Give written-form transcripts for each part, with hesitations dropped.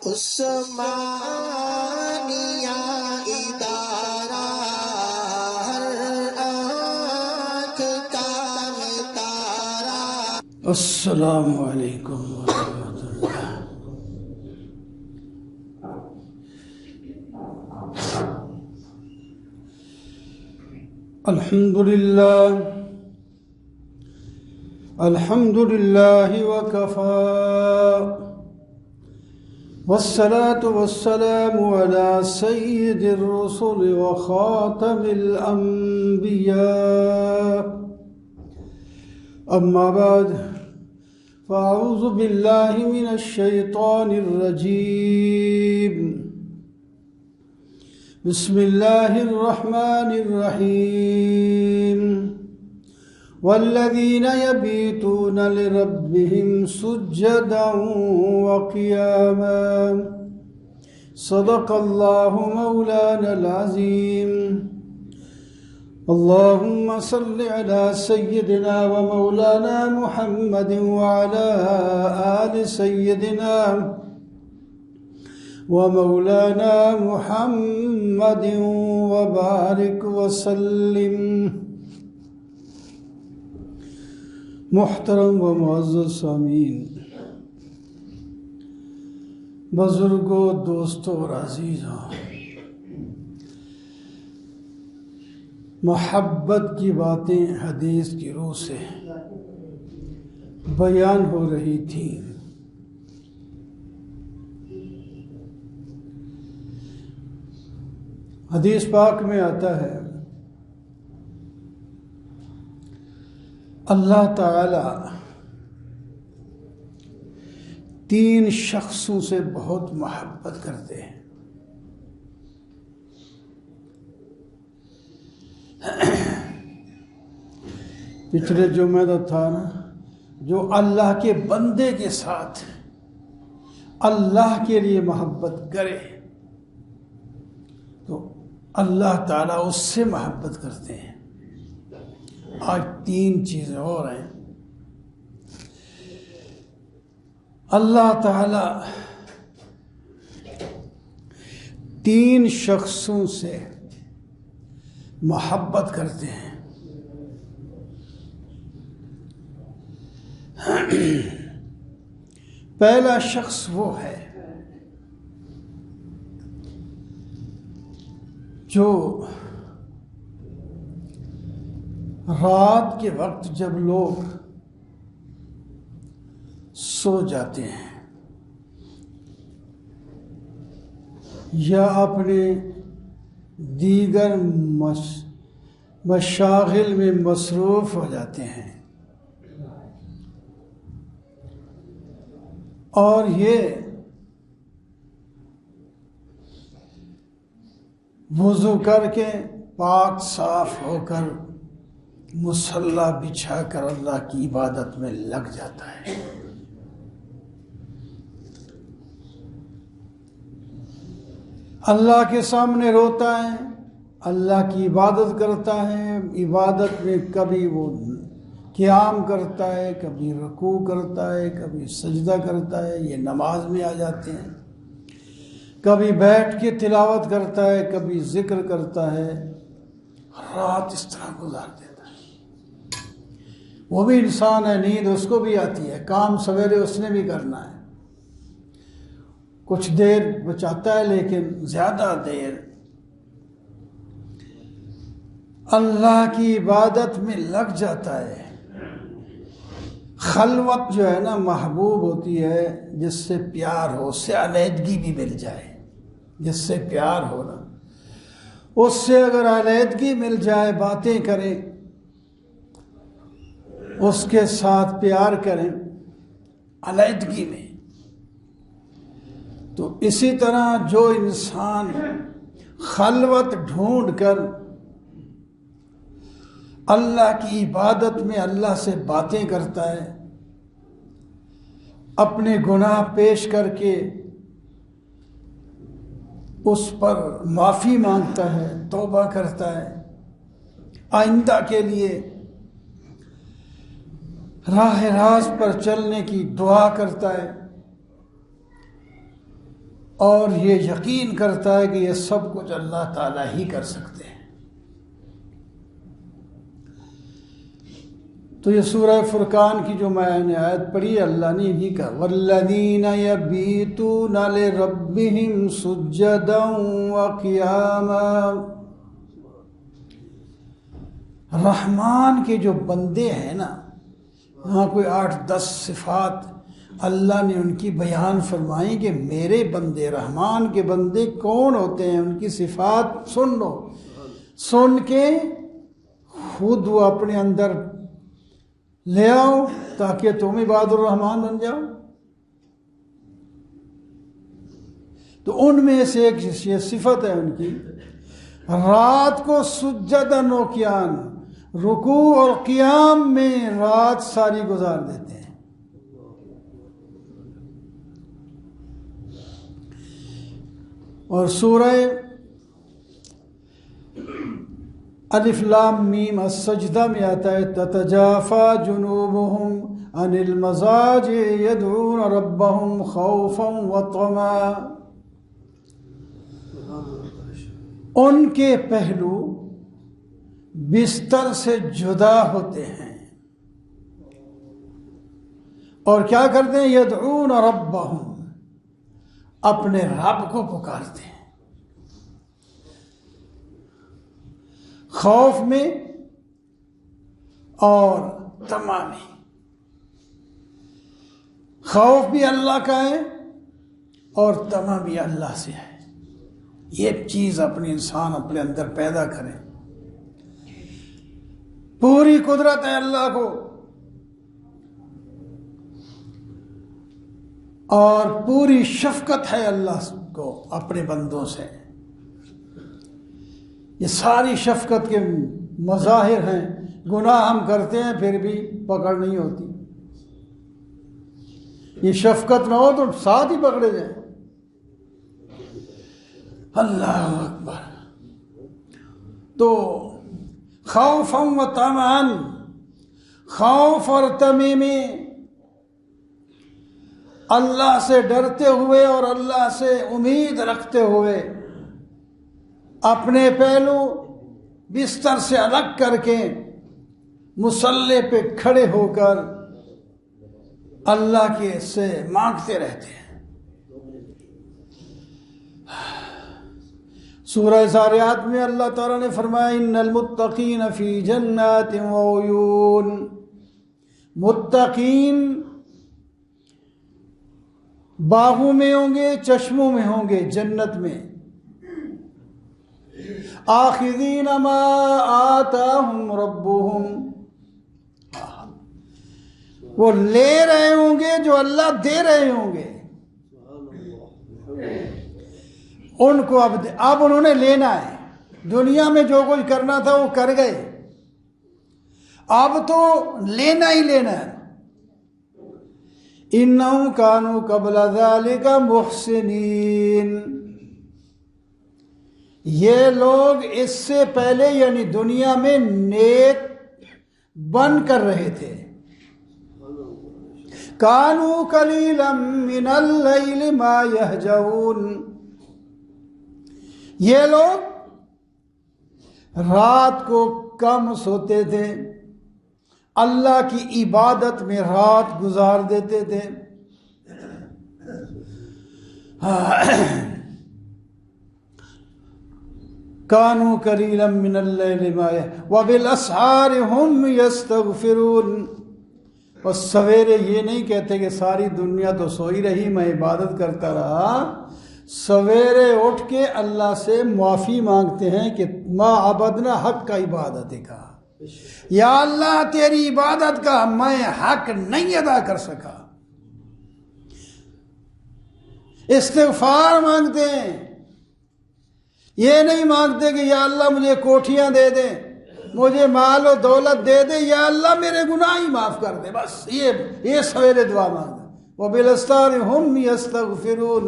عثمانیہ ادارہ ہر آنکھ کا تارا۔ السلام علیکم ورحمۃ اللہ۔ الحمد للہ وکفى والصلاة والسلام على سید الرسل وخاتم الانبیاء، اما بعد فاعوذ باللہ من الشیطان الرجیم، بسم اللہ الرحمن الرحیم، والذین یبیتون لربهم سجدا وقیاما، صدق اللہ مولانا العظیم۔ اللہم صل علی سیدنا و مولانا محمد وعلی آل سیدنا ومولانا محمد وبارک وسلم۔ محترم و معزز سامعین، بزرگوں، دوستوں اور عزیزوں، محبت کی باتیں حدیث کی روح سے بیان ہو رہی تھیں۔ حدیث پاک میں آتا ہے اللہ تعالی 3 شخصوں سے بہت محبت کرتے ہیں۔ پچھلے جمعہ تو تھا نا، جو اللہ کے بندے کے ساتھ اللہ کے لیے محبت کرے تو اللہ تعالیٰ اس سے محبت کرتے ہیں۔ آج 3 چیزیں اور ہیں۔ اللہ تعالی 3 شخصوں سے محبت کرتے ہیں۔ پہلا شخص وہ ہے جو رات کے وقت جب لوگ سو جاتے ہیں یا اپنے دیگر مشاغل میں مصروف ہو جاتے ہیں اور یہ وضو کر کے پاک صاف ہو کر مصلی بچھا کر اللہ کی عبادت میں لگ جاتا ہے۔ اللہ کے سامنے روتا ہے، اللہ کی عبادت کرتا ہے، عبادت میں کبھی وہ قیام کرتا ہے، کبھی رکوع کرتا ہے، کبھی سجدہ کرتا ہے، یہ نماز میں آ جاتے ہیں، کبھی بیٹھ کے تلاوت کرتا ہے، کبھی ذکر کرتا ہے، رات اس طرح گزار دیتا ہے۔ وہ بھی انسان ہے، نیند اس کو بھی آتی ہے، کام سویرے اس نے بھی کرنا ہے، کچھ دیر بچاتا ہے لیکن زیادہ دیر اللہ کی عبادت میں لگ جاتا ہے۔ خلوت جو ہے نا محبوب ہوتی ہے، جس سے پیار ہو، اس سے علیحدگی بھی مل جائے، جس سے پیار ہو نا اس سے اگر علیحدگی مل جائے، باتیں کریں، اس کے ساتھ پیار کریں علیحدگی میں، تو اسی طرح جو انسان خلوت ڈھونڈ کر اللہ کی عبادت میں اللہ سے باتیں کرتا ہے، اپنے گناہ پیش کر کے اس پر معافی مانگتا ہے، توبہ کرتا ہے، آئندہ کے لیے راہ راست پر چلنے کی دعا کرتا ہے، اور یہ یقین کرتا ہے کہ یہ سب کچھ اللہ تعالیٰ ہی کر سکتے ہیں۔ تو یہ سورہ فرقان کی جو میں نے آیت پڑھی، اللہ نے یہی کہا والذین یبیتون لربہم سجدا وقیاما، رحمان کے جو بندے ہیں نا، وہاں کوئی 8-10 صفات اللہ نے ان کی بیان فرمائی کہ میرے بندے، رحمان کے بندے کون ہوتے ہیں، ان کی صفات سن لو، سن کے خود وہ اپنے اندر لے آؤ تاکہ تم عباد الرحمان بن جاؤ۔ تو ان میں سے ایک یہ صفت ہے ان کی، رات کو سجدن و قیام، رکوع اور قیام میں رات ساری گزار دیتے ہیں۔ اور سورہ الف لام میم السجدہ میں آتا ہے تتجافى جنوبهم عن المضاجع يدعون ربهم خوفا وطمعا، ان کے پہلو بستر سے جدا ہوتے ہیں اور کیا کرتے ہیں، یدعون ربهم، اپنے رب کو پکارتے ہیں، خوف میں اور طمع میں۔ خوف بھی اللہ کا ہے اور طمع بھی اللہ سے ہے۔ یہ چیز اپنے انسان اپنے اندر پیدا کرے۔ پوری قدرت ہے اللہ کو اور پوری شفقت ہے اللہ کو اپنے بندوں سے۔ یہ ساری شفقت کے مظاہر ہیں۔ گناہ ہم کرتے ہیں پھر بھی پکڑ نہیں ہوتی، یہ شفقت نہ ہو تو ساتھ ہی پکڑے جائیں۔ اللہ اکبر۔ تو خوفا و طمعا، خوف اور طمع میں اللہ سے ڈرتے ہوئے اور اللہ سے امید رکھتے ہوئے اپنے پہلو بستر سے الگ کر کے مصلی پہ کھڑے ہو کر اللہ کے سے مانگتے رہتے ہیں۔ سورہ زاریات میں اللہ تعالیٰ نے فرمایا ان المتقین فی جنات وعیون، متقین باغوں میں ہوں گے، چشموں میں ہوں گے، جنت میں۔ آخذین ما آتاہم ربہم، وہ لے رہے ہوں گے جو اللہ دے رہے ہوں گے ان کو۔ اب انہوں نے لینا ہے، دنیا میں جو کچھ کرنا تھا وہ کر گئے، اب تو لینا ہی لینا ہے۔ انہم کانوا قبل ذلک محسنین، یہ لوگ اس سے پہلے یعنی دنیا میں نیک بن کر رہے تھے۔ کانوا قلیلا من اللیل ما یہجعون، یہ لوگ رات کو کم سوتے تھے، اللہ کی عبادت میں رات گزار دیتے تھے۔ کانوا قلیلا من اللیل ما وبالاسحار هم یستغفرون، اور سویرے یہ نہیں کہتے کہ ساری دنیا تو سوئی رہی میں عبادت کرتا رہا، سویرے اٹھ کے اللہ سے معافی مانگتے ہیں کہ ما عبدنا حق کا عبادت کا، یا اللہ تیری عبادت کا میں حق نہیں ادا کر سکا۔ استغفار مانگتے ہیں، یہ نہیں مانگتے کہ یا اللہ مجھے کوٹھیاں دے دے، مجھے مال و دولت دے دے، یا اللہ میرے گناہ ہی معاف کر دے، بس یہ سویرے دعا مانگتے۔ وبالاسحار هم یستغفرون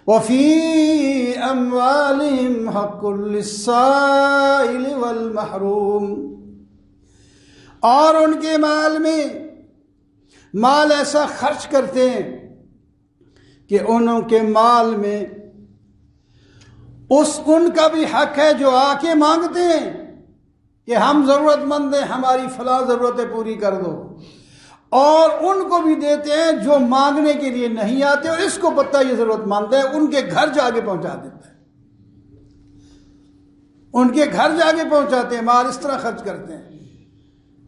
وفی اموالہم حق للسائل والمحروم، اور ان کے مال میں مال ایسا خرچ کرتے ہیں کہ انہوں کے مال میں ان کا بھی حق ہے جو آ کے مانگتے ہیں کہ ہم ضرورت مند ہیں، ہماری فلاں ضرورتیں پوری کر دو، اور ان کو بھی دیتے ہیں جو مانگنے کے لیے نہیں آتے اور اس کو پتہ یہ ضرورت مند ہے، ان کے گھر جا کے پہنچا دیتا ہے، ان کے گھر جا کے پہنچاتے ہیں، مال اس طرح خرچ کرتے ہیں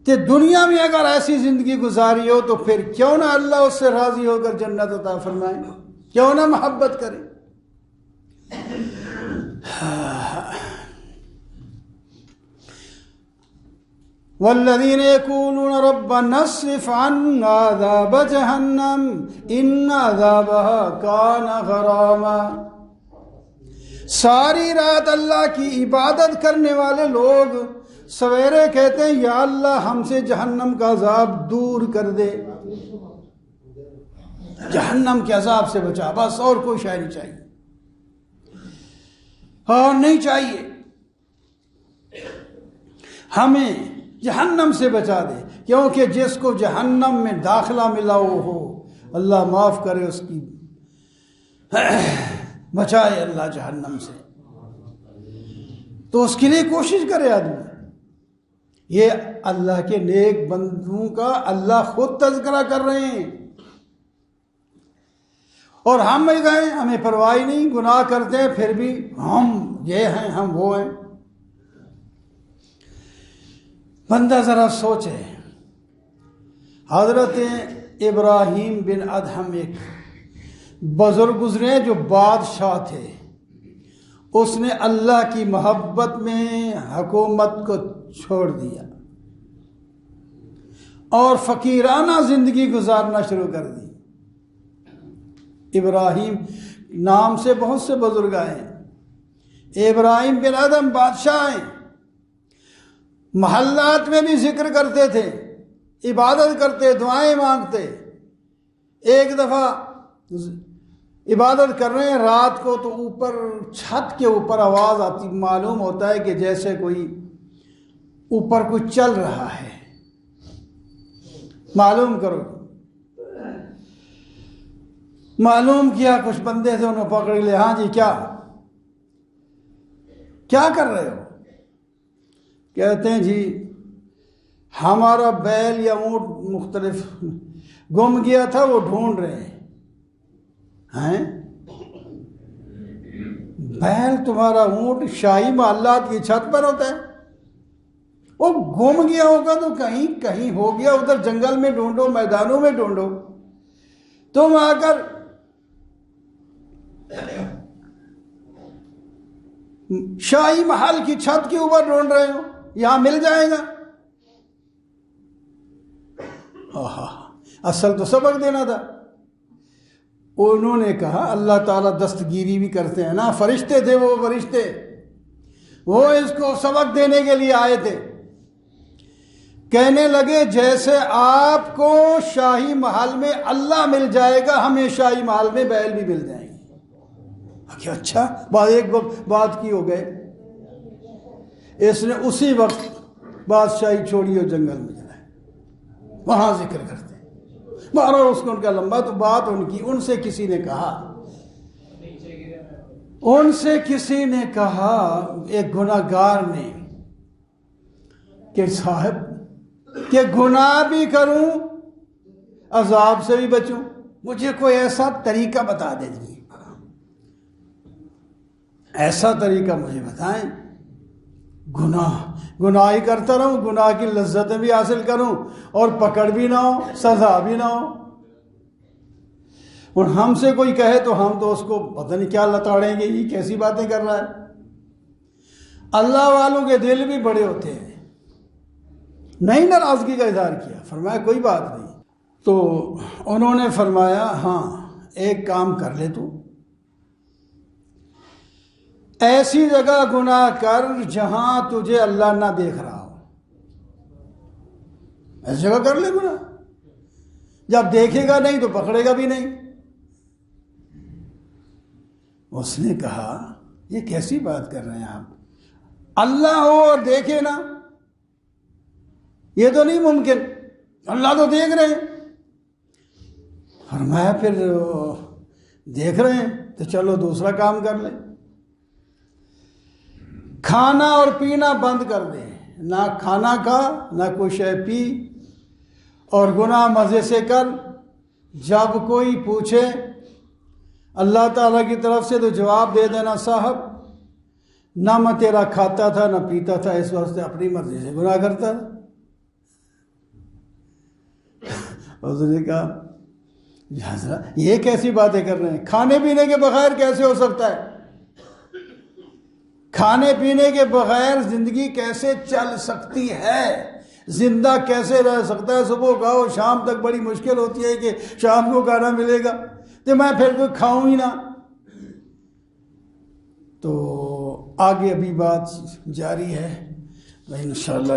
کہ دنیا میں اگر ایسی زندگی گزاری ہو تو پھر کیوں نہ اللہ اس سے راضی ہو کر جنت عطا فرمائے، کیوں نہ محبت کرے۔ والذین یقولون ربنا اصرف عنا عذاب جہنم ان عذابها کان غراما۔ ساری رات اللہ کی عبادت کرنے والے لوگ سویرے کہتے ہیں یا اللہ ہم سے جہنم کا عذاب دور کر دے، جہنم کے عذاب سے بچا، بس اور کوئی شے نہیں چاہیے، اور نہیں چاہیے، ہمیں جہنم سے بچا دے، کیونکہ جس کو جہنم میں داخلہ ملا ہو اللہ معاف کرے، اس کی بچائے اللہ جہنم سے، تو اس کے لیے کوشش کرے آدمی۔ یہ اللہ کے نیک بندوں کا اللہ خود تذکرہ کر رہے ہیں، اور ہم میں گئے ہمیں پرواہ نہیں، گناہ کرتے ہیں پھر بھی ہم یہ ہیں ہم وہ ہیں۔ بندہ ذرا سوچے، حضرت ابراہیم بن ادہم ایک بزرگ گزرے جو بادشاہ تھے، اس نے اللہ کی محبت میں حکومت کو چھوڑ دیا اور فقیرانہ زندگی گزارنا شروع کر دی۔ ابراہیم نام سے بہت سے بزرگ آئے ہیں، ابراہیم بن ادہم بادشاہ ہیں، محلات میں بھی ذکر کرتے تھے، عبادت کرتے، دعائیں مانگتے۔ ایک دفعہ عبادت کر رہے ہیں رات کو، تو اوپر چھت کے اوپر آواز آتی، معلوم ہوتا ہے کہ جیسے کوئی اوپر کوئی چل رہا ہے، معلوم کرو۔ معلوم کیا، کچھ بندے تھے، انہوں پکڑ لے، ہاں جی کیا کر رہے ہو؟ کہتے ہیں جی ہمارا بیل یا اونٹ مختلف گم گیا تھا، وہ ڈھونڈ رہے ہیں۔ بیل تمہارا اونٹ شاہی محلات کی چھت پر ہوتا ہے، وہ گم گیا ہوگا تو کہیں ہو گیا، ادھر جنگل میں ڈھونڈو، میدانوں میں ڈھونڈو، تم آ کر شاہی محل کی چھت کے اوپر ڈھونڈ رہے ہو، یہاں مل جائے گا۔ اصل تو سبق دینا تھا۔ انہوں نے کہا اللہ تعالیٰ دستگیری بھی کرتے ہیں نا، فرشتے تھے وہ فرشتے، وہ اس کو سبق دینے کے لیے آئے تھے۔ کہنے لگے جیسے آپ کو شاہی محل میں اللہ مل جائے گا، ہمیں شاہی محل میں بیل بھی مل جائیں گے۔ کہ اچھا، ایک بات کی ہو گئے، اس نے اسی وقت بادشاہی چھوڑی اور جنگل میں جائے، وہاں ذکر کرتے۔ بہرحال اس کو ان کا لمبا تو بات ان سے کسی نے کہا ایک گناہ گار نے کہ صاحب کہ گناہ بھی کروں عذاب سے بھی بچوں، مجھے کوئی ایسا طریقہ بتا دیجیے، ایسا طریقہ مجھے بتائیں، گناہ ہی کرتا رہوں، گناہ کی لذتیں بھی حاصل کروں اور پکڑ بھی نہ ہو، سزا بھی نہ ہو۔ اور ہم سے کوئی کہے تو ہم تو اس کو پتہ نہیں کیا لتاڑیں گے، یہ کیسی باتیں کر رہا ہے۔ اللہ والوں کے دل بھی بڑے ہوتے ہیں، نہیں ناراضگی کا اظہار کیا، فرمایا کوئی بات نہیں۔ تو انہوں نے فرمایا ہاں ایک کام کر لے، تو ایسی جگہ گناہ کر جہاں تجھے اللہ نہ دیکھ رہا ہو، ایسی جگہ کر لے گناہ، جب دیکھے گا نہیں تو پکڑے گا بھی نہیں۔ اس نے کہا یہ کیسی بات کر رہے ہیں آپ، اللہ ہو اور دیکھے نا، یہ تو نہیں ممکن، اللہ تو دیکھ رہے ہیں۔ فرمایا پھر دیکھ رہے ہیں تو چلو دوسرا کام کر لیں. کھانا اور پینا بند کر دیں، نہ کھانا کھا نہ کوئی شے پی، اور گناہ مزے سے کر. جب کوئی پوچھے اللہ تعالیٰ کی طرف سے تو جواب دے دینا صاحب نہ میں تیرا کھاتا تھا نہ پیتا تھا، اس واسطے اپنی مرضی سے گناہ کرتا تھا. حضور نے کہا حضرت یہ کیسی باتیں کر رہے ہیں، کھانے پینے کے بغیر کیسے ہو سکتا ہے؟ کھانے پینے کے بغیر زندگی کیسے چل سکتی ہے؟ زندہ کیسے رہ سکتا ہے؟ صبح کھاؤ شام تک بڑی مشکل ہوتی ہے کہ شام کو کھانا ملے گا تو میں پھر کوئی کھاؤں ہی نہ. تو آگے ابھی بات جاری ہے انشاءاللہ.